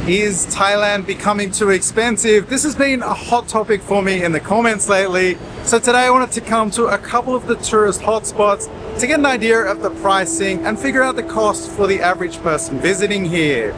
Is Thailand becoming too expensive? This has been a hot topic for me in the comments lately. So today I wanted to come to a couple of the tourist hotspots to get an idea of the pricing and figure out the cost for the average person visiting here.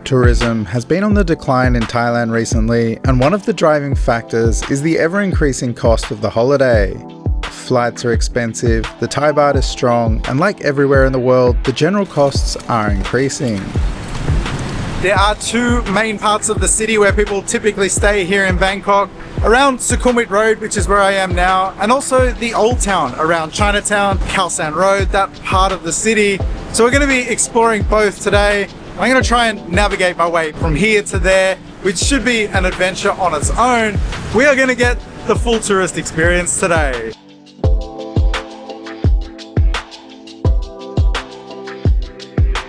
Tourism has been on the decline in Thailand recently, and one of the driving factors is the ever-increasing cost of the holiday. Flights are expensive, the Thai baht is strong, and like everywhere in the world, the general costs are increasing. There are two main parts of the city where people typically stay here in Bangkok. Around Sukhumvit Road, which is where I am now, and also the Old Town around Chinatown, Khao San Road, that part of the city. So we're going to be exploring both today. I'm going to try and navigate my way from here to there, which should be an adventure on its own. We are going to get the full tourist experience today.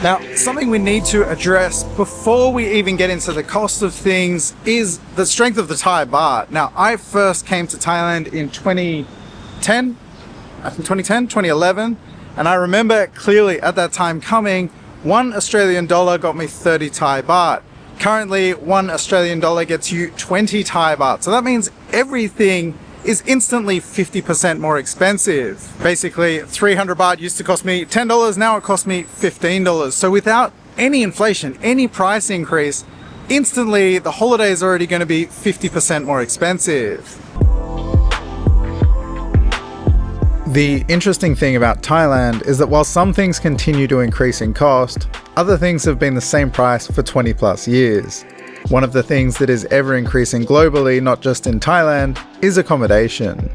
Now, something we need to address before we even get into the cost of things is the strength of the Thai baht. Now, I first came to Thailand in 2011, and I remember clearly at that time coming, $1 Australian got me 30 Thai baht. Currently, $1 Australian gets you 20 Thai baht. So that means everything is instantly 50% more expensive. Basically, 300 baht used to cost me $10, now it costs me $15. So without any inflation, any price increase, instantly the holiday is already going to be 50% more expensive. The interesting thing about Thailand is that while some things continue to increase in cost, other things have been the same price for 20 plus years. One of the things that is ever increasing globally, not just in Thailand, is accommodation.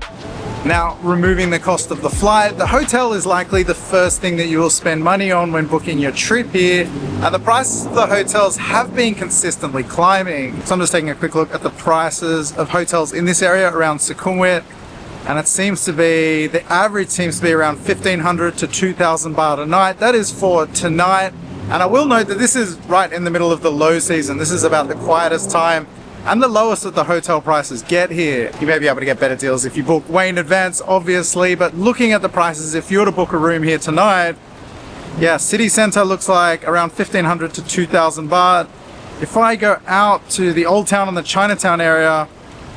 Now, removing the cost of the flight, the hotel is likely the first thing that you will spend money on when booking your trip here, and the prices of the hotels have been consistently climbing. So I'm just taking a quick look at the prices of hotels in this area around Sukhumvit, and it seems to be, the average seems to be around 1,500 to 2,000 baht a night. That is for tonight. And I will note that this is right in the middle of the low season. This is about the quietest time and the lowest that the hotel prices get here. You may be able to get better deals if you book way in advance, obviously, but looking at the prices, if you were to book a room here tonight, yeah, city center looks like around 1,500 to 2,000 baht. If I go out to the Old Town and the Chinatown area,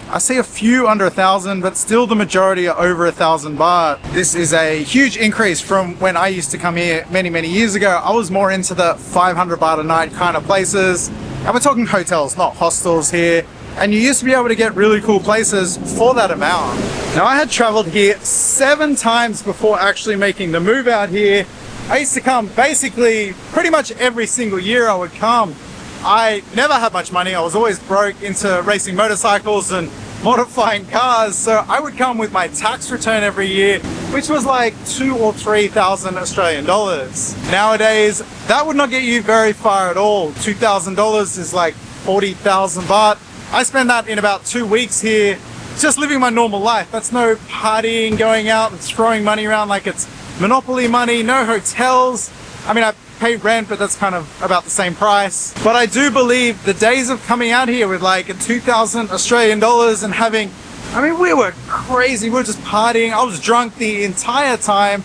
I see a few under 1,000, but still the majority are over 1,000 baht. This is a huge increase from when I used to come here many, many years ago. I was more into the 500 baht a night kind of places. And we're talking hotels, not hostels here. And you used to be able to get really cool places for that amount. Now, I had traveled here 7 times before actually making the move out here. I used to come basically pretty much every single year I would come. I never had much money. I was always broke into racing motorcycles and modifying cars. So I would come with my tax return every year, which was like 2,000 or 3,000 Australian dollars. Nowadays, that would not get you very far at all. $2,000 is like 40,000 baht. I spend that in about 2 weeks here, just living my normal life. That's no partying, going out and throwing money around like it's Monopoly money, no hotels. I mean, I pay rent, but that's kind of about the same price. But I do believe the days of coming out here with like 2,000 Australian dollars and having, I mean, we were crazy. We were just partying. I was drunk the entire time.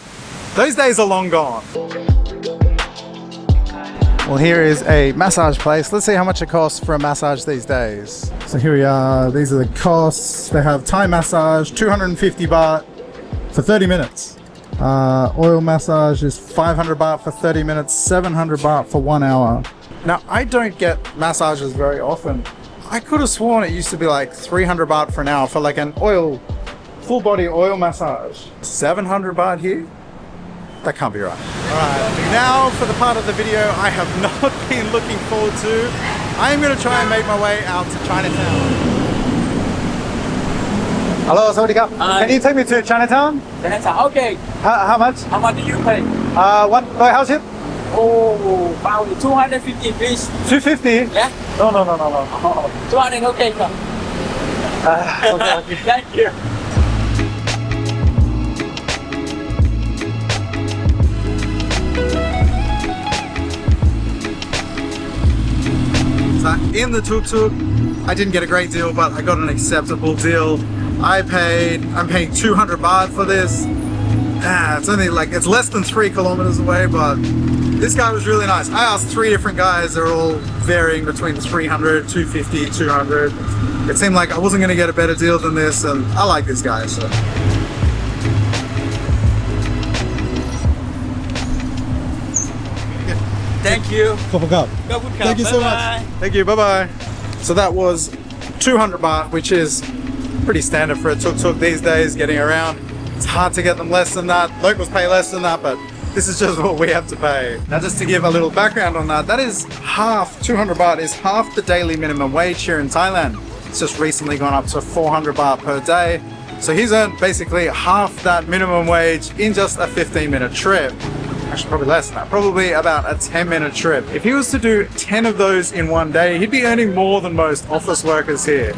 Those days are long gone. Well, here is a massage place. Let's see how much it costs for a massage these days. So here we are. These are the costs. They have Thai massage, 250 baht for 30 minutes. Oil massage is 500 baht for 30 minutes, 700 baht for 1 hour. Now, I don't get massages very often. I could have sworn it used to be like 300 baht for an hour for like an full body oil massage. 700 baht here? That can't be right. Alright, now for the part of the video I have not been looking forward to. I am going to try and make my way out to Chinatown. Hello, Sawadee Krap. Can you take me to Chinatown? Chinatown, okay. How much? How much do you pay? What? How cheap? Oh, about 250 please. 250? Yeah? No. Oh, 200, okay. Okay. Thank you. So in the tuk-tuk, I didn't get a great deal, but I got an acceptable deal. I'm paying 200 baht for this. It's only like, it's less than 3 kilometers away, but This guy was really nice. I asked 3 different guys. They're all varying between 300, 250, 200. It seemed like I wasn't going to get a better deal than this, and I like this guy, so. Thank you. Thank you so much. Thank you. Bye-bye. So that was 200 baht, which is pretty standard for a tuk-tuk these days, getting around. It's hard to get them less than that. Locals pay less than that, but this is just what we have to pay. Now, just to give a little background on that, that is half, 200 baht is half the daily minimum wage here in Thailand. It's just recently gone up to 400 baht per day. So he's earned basically half that minimum wage in just a 15-minute trip. Actually, probably less than that. Probably about a 10-minute trip. If he was to do 10 of those in one day, he'd be earning more than most office workers here.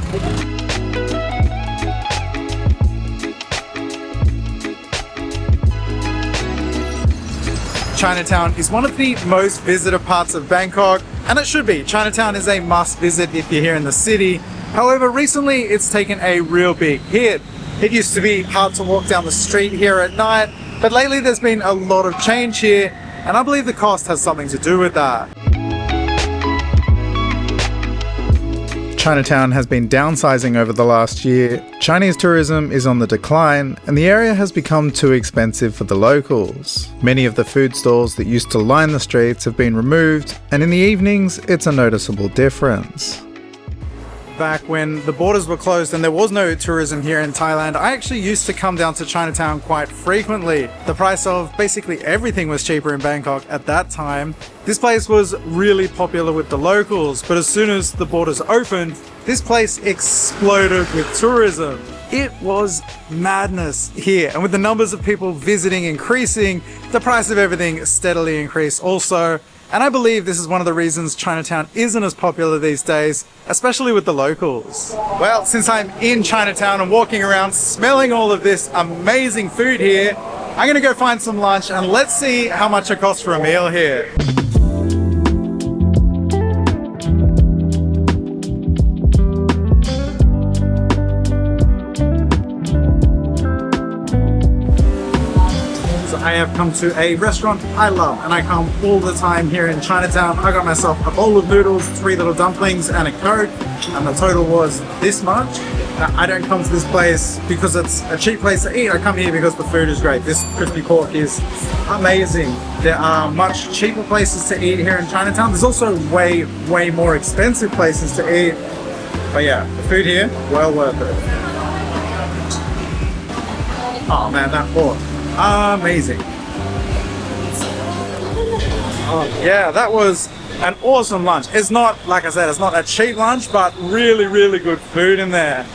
Chinatown is one of the most visited parts of Bangkok, and it should be. Chinatown is a must visit if you're here in the city. However, recently it's taken a real big hit. It used to be hard to walk down the street here at night, but lately there's been a lot of change here, and I believe the cost has something to do with that. Chinatown has been downsizing over the last year. Chinese tourism is on the decline, and the area has become too expensive for the locals. Many of the food stalls that used to line the streets have been removed, and in the evenings, it's a noticeable difference. Back when the borders were closed and there was no tourism here in Thailand, I actually used to come down to Chinatown quite frequently. The price of basically everything was cheaper in Bangkok at that time. This place was really popular with the locals, but as soon as the borders opened, this place exploded with tourism. It was madness here, and with the numbers of people visiting increasing, the price of everything steadily increased also. And I believe this is one of the reasons Chinatown isn't as popular these days, especially with the locals. Well, since I'm in Chinatown and walking around smelling all of this amazing food here, I'm gonna go find some lunch and let's see how much it costs for a meal here. I have come to a restaurant I love, and I come all the time here in Chinatown. I got myself a bowl of noodles, 3 little dumplings, and a Coke, and the total was this much. Now, I don't come to this place because it's a cheap place to eat. I come here because the food is great. This crispy pork is amazing. There are much cheaper places to eat here in Chinatown. There's also way more expensive places to eat. But yeah, the food here, well worth it. Oh man, that pork. Amazing. Oh, yeah, that was an awesome lunch. It's not, like I said, it's not a cheap lunch, but really good food in there.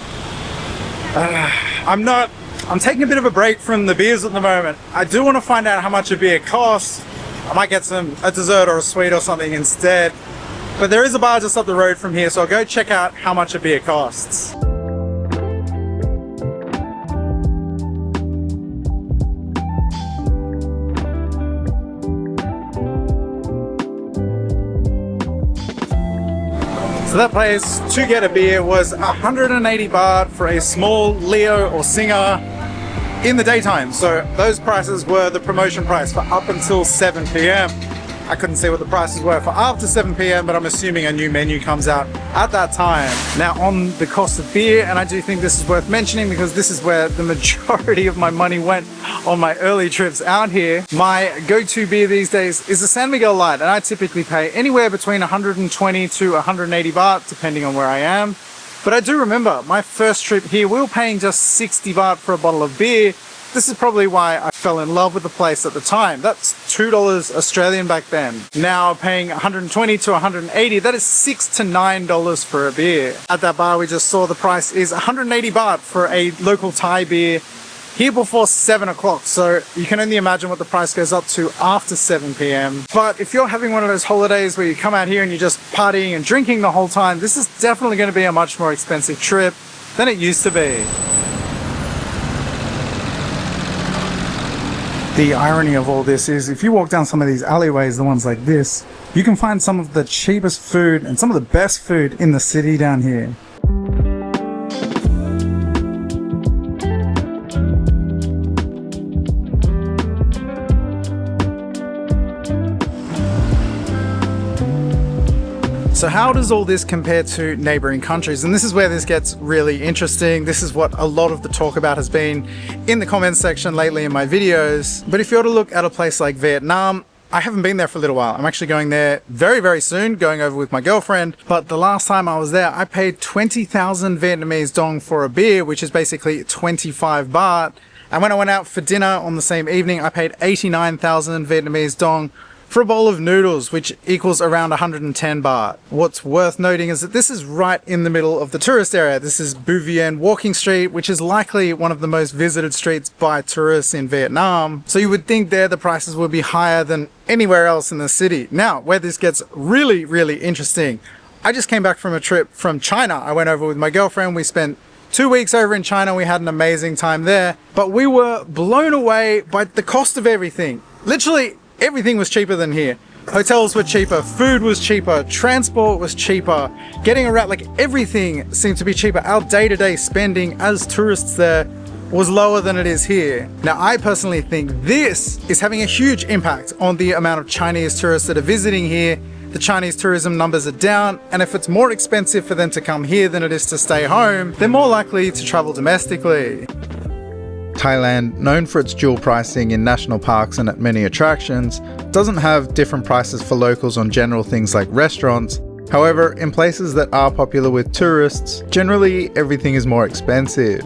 I'm taking a bit of a break from the beers at the moment. I do want to find out how much a beer costs. I might get a dessert or a sweet or something instead. But there is a bar just up the road from here, so I'll go check out how much a beer costs. So that place, to get a beer, was 180 baht for a small Leo or Singer in the daytime. So those prices were the promotion price for up until 7 p.m. I couldn't see what the prices were for after 7 p.m, but I'm assuming a new menu comes out at that time. Now, on the cost of beer, and I do think this is worth mentioning because this is where the majority of my money went on my early trips out here. My go-to beer these days is a San Miguel Light, and I typically pay anywhere between 120 to 180 baht, depending on where I am. But I do remember my first trip here, we were paying just 60 baht for a bottle of beer. This is probably why I fell in love with the place at the time. That's $2 Australian back then. Now paying 120 to 180, that is $6 to $9 for a beer. At that bar we just saw, the price is 180 baht for a local Thai beer here before 7 o'clock. So you can only imagine what the price goes up to after 7 p.m. But if you're having one of those holidays where you come out here and you're just partying and drinking the whole time, this is definitely going to be a much more expensive trip than it used to be. The irony of all this is if you walk down some of these alleyways, the ones like this, you can find some of the cheapest food and some of the best food in the city down here. So how does all this compare to neighboring countries? And this is where this gets really interesting. This is what a lot of the talk about has been in the comments section lately in my videos. But if you were to look at a place like Vietnam, I haven't been there for a little while. I'm actually going there very, very soon, going over with my girlfriend. But the last time I was there, I paid 20,000 Vietnamese dong for a beer, which is basically 25 baht. And when I went out for dinner on the same evening, I paid 89,000 Vietnamese dong for a bowl of noodles, which equals around 110 baht. What's worth noting is that this is right in the middle of the tourist area. This is Bu Vien Walking Street, which is likely one of the most visited streets by tourists in Vietnam. So you would think there the prices would be higher than anywhere else in the city. Now, where this gets really, really interesting, I just came back from a trip from China. I went over with my girlfriend. We spent 2 weeks over in China. We had an amazing time there, but we were blown away by the cost of everything. Literally, everything was cheaper than here. Hotels were cheaper, food was cheaper, transport was cheaper, getting around, like everything seemed to be cheaper. Our day-to-day spending as tourists there was lower than it is here. Now, I personally think this is having a huge impact on the amount of Chinese tourists that are visiting here. The Chinese tourism numbers are down, and if it's more expensive for them to come here than it is to stay home, they're more likely to travel domestically. Thailand, known for its dual pricing in national parks and at many attractions, doesn't have different prices for locals on general things like restaurants. However, in places that are popular with tourists, generally everything is more expensive.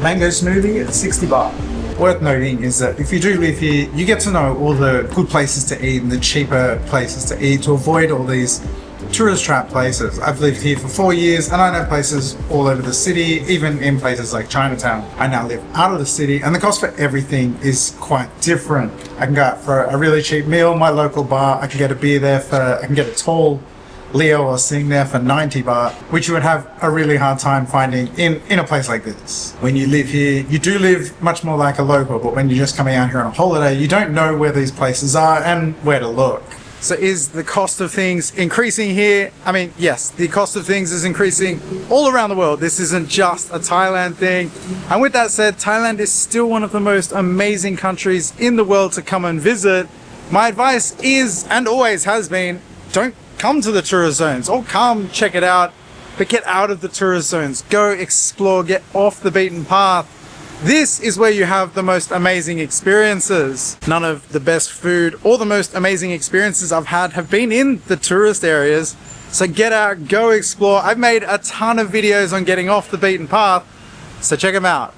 Mango smoothie at 60 baht. Worth noting is that if you do live here, you get to know all the good places to eat and the cheaper places to eat to avoid all these tourist trap places. I've lived here for 4 years and I know places all over the city, even in places like Chinatown. I now live out of the city and the cost for everything is quite different. I can go out for a really cheap meal, my local bar, I can get a beer there I can get a tall Leo or Sing there for 90 baht, which you would have a really hard time finding in a place like this. When you live here, you do live much more like a local, but when you're just coming out here on a holiday, you don't know where these places are and where to look. So is the cost of things increasing here? I mean, yes, the cost of things is increasing all around the world. This isn't just a Thailand thing. And with that said, Thailand is still one of the most amazing countries in the world to come and visit. My advice is, and always has been, don't come to the tourist zones, or come check it out, but get out of the tourist zones. Go explore, get off the beaten path. This is where you have the most amazing experiences. None of the best food or the most amazing experiences I've had have been in the tourist areas. So get out, go explore. I've made a ton of videos on getting off the beaten path, so check them out.